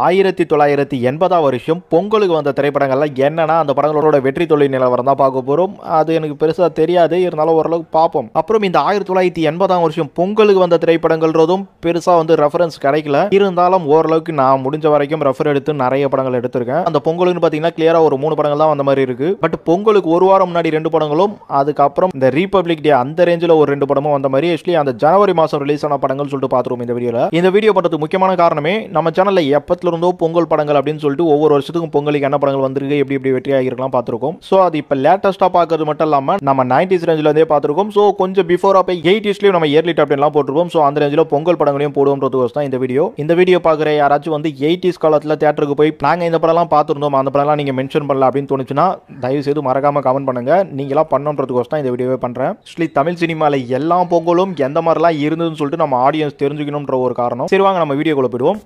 1980 வருஷம் பொங்கலுக்கு வந்த திரைப்படங்கள்லாம் என்னன்னா அந்த படங்களோட வெற்றி தொழில் நிலவரம் தான் பார்க்க போறோம். அது எனக்கு பெருசா தெரியாது, இருந்தாலும் ஓரளவுக்கு பார்ப்போம். அப்புறம் இந்த 1980 வருஷம் பொங்கலுக்கு வந்த திரைப்படங்கள்றதும் பெருசா ரெஃபரன்ஸ் கிடைக்கல. இருந்தாலும் ஓரளவுக்கு நான் முடிஞ்ச வரைக்கும் ரெஃபர் எடுத்து நிறைய படங்கள் எடுத்திருக்கேன். அந்த பொங்கலுக்கு பாத்தீங்கன்னா கிளியரா ஒரு 3 படங்கள் தான் வந்த மாதிரி இருக்கு. பட் பொங்கலுக்கு ஒரு வாரம் முன்னாடி 2 படங்களும், அதுக்கப்புறம் இந்த ரிபப்ளிக் டே அந்த ரேஞ்சில் ஒரு 2 படமும் வந்த மாதிரி ஆக்சுவலி அந்த ஜனவரி மாசம் ரிலீஸ் ஆன படங்கள் சொல்லிட்டு பார்த்துருவோம் இந்த வீடியோல. இந்த வீடியோ பண்றதுக்கு முக்கியமான காரணமே நம்ம சேனல்ல எப்பத்துல இருந்தோ பொங்கல் படங்கள் அப்படின்னு சொல்லிட்டு ஒவ்வொரு வருஷத்துக்கும் பொங்கலுக்கு என்ன படங்கள் வந்திருக்கு, எப்படி எப்படி வெற்றி ஆகிருக்கலாம் பார்த்துருக்கோம். ஸோ அது இப்போ லேட்டஸ்டா பார்க்கறது மட்டும் இல்லாம நம்ம 90s ரேஞ்சில் இருந்தே பார்த்துருக்கோம். ஸோ கொஞ்சம் பிஃபோர் ஆப் 80ஸ்லயும் நம்ம இயர்லி டாப் 10 எல்லாம் போட்டுருவோம். ஸோ அந்த ரேஞ்சில் பொங்கல் படங்களையும் போடுவோம்ன்றது தான் இந்த வீடியோ. இந்த வீடியோ பார்க்குற யாராச்சும் 80s காலத்தில் தியேட்டருக்கு போய் நாங்கள் இந்த படம்லாம் பார்த்துருந்தோம், அந்த படம்லாம் நீங்கள் மென்ஷன் பண்ணல அப்படின்னு தோணுச்சுன்னா தயவு செய்து மறக்காம கமெண்ட் பண்ணுங்க. நீங்களாம் பண்ணணுன்றதுக்கோசம் தான் இந்த வீடியோவே பண்றேன். ஆக்சுவலி தமிழ் சினிமாவில் எல்லா பொங்கலும் எந்த மாதிரிலாம் இருந்ததுன்னு சொல்லிட்டு நம்ம ஆடியன்ஸ் தெரிஞ்சுக்கணும்ன்ற ஒரு காரணம். சரி வாங்க நம்ம வீடியோக்குள்ள போயிடுவோம்.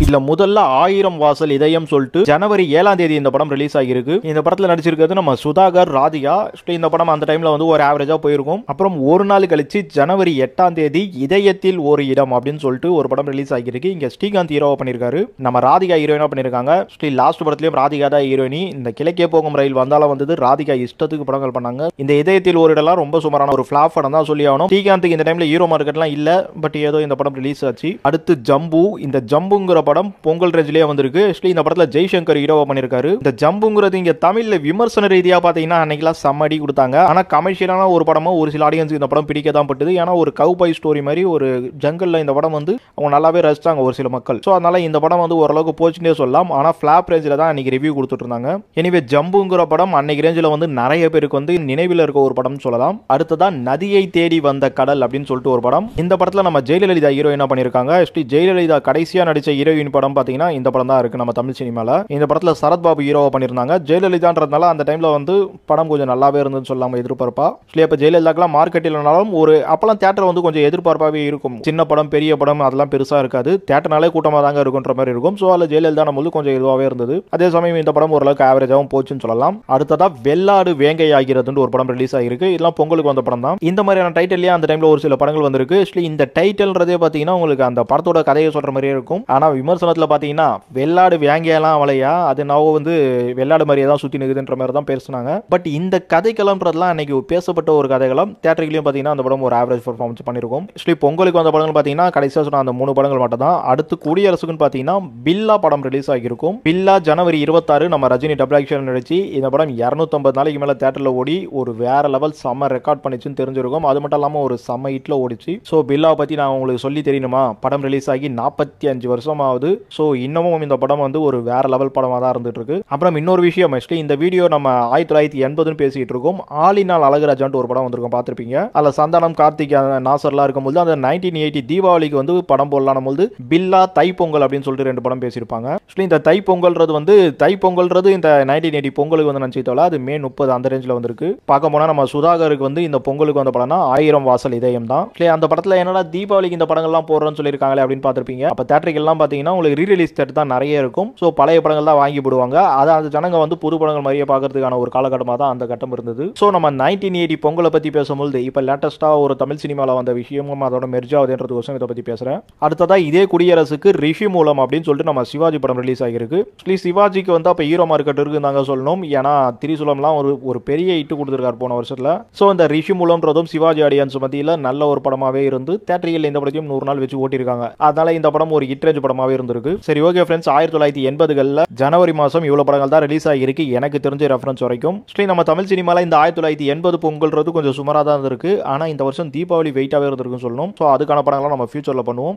இல்ல முதல்ல 1000 வாசல் இதயம் சொல்லிட்டு ஜனவரி 7ஆம் தேதி இந்த படம் ரிலீஸ் ஆகிருக்கு. இந்த படத்துல நடிச்சிருக்கிறது நம்ம சுதாகர், ராதிகா. இந்த படம் அந்த டைம்ல ஒரு ஆவரேஜா போயிருக்கும். அப்புறம் ஒரு நாள் கழிச்சு ஜனவரி 8ஆம் தேதி இதயத்தில் ஒரு இடம் அப்படின்னு சொல்லிட்டு ஒரு படம் ரிலீஸ் ஆகிருக்கு. இங்க ஸ்ரீகாந்த் ஹீரோவா பண்ணிருக்காரு, நம்ம ராதிகா ஹீரோயினா பண்ணிருக்காங்க. லாஸ்ட் படத்துலயும் ராதிகா தான் ஹீரோயினி. இந்த கிழக்கே போகும் ரயில் வந்தாலும் ராதிகா இஷ்டத்துக்கு படங்கள் பண்ணாங்க. இந்த இதயத்தில் ஒரு இடம் ரொம்ப சுமாரான ஒரு ஃபிளாப் படம் தான் சொல்லி ஆகணும். ஸ்ரீகாந்த் இந்த டைம்ல ஹீரோ மார்க்கெட்லாம் இல்ல, பட் ஏதோ இந்த படம் ரிலீஸ் ஆச்சு. அடுத்து ஜம்பு. இந்த ஜம்புங்கிற படம் பொங்கல் ரேஞ்சிலே வந்திருக்கு. இந்த படத்துல ஜெய்சங்கர் ஹீரோவா பண்ணிருக்காரு. இந்த ஜம்புங்கிறது இங்க தமிழ்ல விமர்சன ரீதியா பாத்தீங்கன்னா அன்னைக்கெல்லாம் சம்மடி கொடுத்தாங்க. ஆனா கமர்ஷியலான ஒரு படமா ஒரு சில ஆடியன்ஸ் இந்த படம் பிடிக்க தான் பட்டது. ஏன்னா ஒரு கவுபாய் ஸ்டோரி மாதிரி ஒரு ஜங்கல்ல இந்த படம் அவங்க நல்லாவே ரசிச்சாங்க ஒரு சில மக்கள். ஸோ அதனால இந்த படம் ஓரளவுக்கு போச்சுன்னே சொல்லலாம். ஆனா ஃபிளாப் ரேஞ்சில தான் அன்னைக்கு ரிவ்யூ கொடுத்துட்டு இருந்தாங்க. எனிவே ஜம்புங்கிற படம் அன்னைக்கு ரேஞ்சில் நிறைய பேருக்கு நினைவில் இருக்க ஒரு படம் சொல்லலாம். அடுத்ததான் நதியை தேடி வந்த கடல் அப்படின்னு சொல்லிட்டு ஒரு படம். இந்த படத்துல நம்ம ஜெயலலிதா ஹீரோயினா பண்ணிருக்காங்க. ஜெயலலிதா கடைசியா நடிச்ச ஹீரோயின் படம் பாத்தீங்கன்னா இந்த படம் தான் இருக்கு நம்ம தமிழ் சினிமால. இந்த படத்துல சரத்பாபு ஹீரோவா பண்ணிருந்தாங்க. ஜெயலலிதான்றதுனால அந்த டைம்ல படம் கொஞ்சம் நல்லாவே இருந்துன்னு சொல்லாம எதிர்பார்ப்பா. இப்ப ஜெயலலிதாக்கெல்லாம் மார்க்கெட் இல்லைனாலும் அப்பெல்லாம் தியேட்டர் கொஞ்சம் எதிர்பார்ப்பாவே இருக்கும். சின்ன படம் பெரிய படம் அதெல்லாம் பெருசா இருக்காது, தியேட்டர்னாலே கூட்டமா தாங்க இருக்குன்ற மாதிரி இருக்கும். ஸோ அதுல ஜெயலலிதா நம்ம கொஞ்சம் இதுவாகவே இருந்தது. அதே சமயம் இந்த படம் ஓரளவுக்கு ஆவரேஜாவும் போச்சுன்னு சொல்லலாம். அடுத்ததா வெள்ளாடு வேங்கை ஆகிறதுன்னு ஒரு படம் ரிலீஸ் ஆகிருக்கு. இதெல்லாம் பொங்கலுக்கு வந்த படம் தான். இந்த மாதிரியான டைட்டில்லையே அந்த டைம்ல ஒரு சில படங்கள் வந்திருக்கு. இந்த டைட்டில்ன்றதே பாத்தீங்கன்னா உங்களுக்கு அந்த படத்தோட கதையை சொல்ற மாதிரியே இருக்கும். ஆனா விமர்சனத்துல பாத்தீங்கன்னா வெள்ளாடு வேங்கையெல்லாம் அவளையா, அது நான் வெள்ளாடு மாதிரியே தான் சுத்தி நிக்குதுன்ற மாதிரி தான் பேசினாங்க. பட் இந்த கதைக்களம்ன்றதுலாம் அன்னைக்கு பேசப்பட்ட ஒரு கதைகளும் தியேட்டர்லயும் பாத்தீங்கன்னா அந்த படம் ஒரு ஆவரேஜ் பெர்ஃபார்மன்ஸ் பண்ணிருக்கும். பொங்கலுக்கு வந்த படங்கள் பாத்தீங்கன்னா கடைசியா சொன்ன அந்த 3 படங்கள் மட்டும் தான். அடுத்து குடியரசுக்குன்னு பாத்தீங்கன்னா பில்லா படம் ரிலீஸ் ஆகிருக்கும். பில்லா ஜனவரி 26 நம்ம ரஜினி டபுள் ஆக்ஷன் நடிச்சு இந்த படம் 250 நாளைக்கு மேல தியேட்டர்ல ஓடி ஒரு வேற லெவல் செம்ம ரெக்கார்ட் பண்ணிச்சுன்னு தெரிஞ்சிருக்கும். அது மட்டும் இல்லாம ஒரு செம்ம ஹிட்ல ஓடிச்சு. ஸோ பில்லா பத்தி நான் உங்களுக்கு சொல்லி தெரியணுமா? படம் ரிலீஸ் ஆகி 45 வருஷம் ஆகுது. ஸோ இன்னமும் இந்த படம் ஒரு வேற லெவல் படமா தான் இருந்துட்டு இருக்கு. அப்புறம் இன்னொரு விஷயம், இந்த வீடியோ நம்ம 1980 பேசிட்டு இருக்கோம். ஆலினால் அழகுராஜான்ட்டு ஒரு படம் வந்திருக்கும், பார்த்திருப்பீங்க. அதுல சந்தானம், கார்த்திக், நாசர்லாம் இருக்கும்போது அந்த 1980 தீபாவளிக்கு படம் போடலாம் போது பில்லா தைப்பொங்கல் அப்படின்னு சொல்லிட்டு 2 படம் பேசியிருப்பாங்க. இந்த தைப்பொங்கல்றது இந்த 1980 பொங்கலுக்கு நினைச்சதோல அது மே 30 அந்த ரேஞ்சில் வந்திருக்கு. பார்க்க போனா நம்ம சுதாகருக்கு இந்த பொங்கலுக்கு வந்த படம்னா 1000 வாசல் இதயம் தான். அந்த படத்துல என்னடா தீபாவளிக்கு இந்த படங்கள்லாம் போடுறோம்னு சொல்லியிருக்காங்களே அப்படின்னு பார்த்திருப்பீங்க. அப்ப தியேட்டருக்கு எல்லாம் பாத்தீங்கன்னா உங்களுக்கு ரீரிலீஸ் தேட்டர் தான் நிறைய இருக்கும். ஸோ பழைய படங்கள் தான் வாங்கி போடுவாங்க. அதை அந்த ஜனங்க புது படங்கள் மாதிரியே பார்க்கறதுக்கான ஒரு காலகட்டமாக தான் அந்த கட்டம் இருந்தது. ஸோ நம்ம 1980 பொங்கலை பத்தி பேசும்போது இப்போ லேட்டஸ்டா ஒரு தமிழ் சினிமாவில் வந்த விஷயமும் அதோட மெர்ஜ் ஆகுதுன்றதுக்கோசம் இதை பத்தி பேசுறேன். அடுத்ததா இதே குடியரசுக்கு ரிஷி மூலம் அப்படின்னு சொல்லிட்டு நம்ம சிவாஜி படம் ரிலீஸ் ஆகிருக்கு. சிவாஜிக்கு அப்ப ஹீரோ மார்க்கெட் இருக்குதாங்க சொல்லணும். ஏன்னா திரிசூலம்லாம் ஒரு பெரிய ஹிட் கொடுத்துருக்காரு போன வருஷத்துல. ஸோ இந்த ரிஷி மூலம்ன்றதும் சிவாஜி ஆடியன்ஸ் மத்தியில் நல்ல ஒரு படமாவே இருந்து தியேட்டரில் இந்த படத்தையும் 100 நாள் வச்சு ஓட்டிருக்காங்க. அதனால இந்த படம் ஒரு ஹிட் ரேஞ்ச் படமாவே இருந்திருக்கு. சரி ஓகே ஃப்ரெண்ட்ஸ், 1980 ஜனவரி மாசம் இவ்வளவு படங்கள் தான் ரிலீஸ் ஆகிருக்கு எனக்கு தெரிஞ்ச ரெஃபரன்ஸ் வரைக்கும். நம்ம தமிழ் சினிமால இந்த 1980 பொங்கல்றது கொஞ்சம் சுமாரா தான் இருக்கு. ஆனா இந்த வருஷம் தீபாவளி வெயிட்டாவே இருந்திருக்குன்னு சொல்லணும். ஸோ அதுக்கான படங்கள்லாம் நம்ம ஃபியூச்சர்ல பண்ணுவோம்.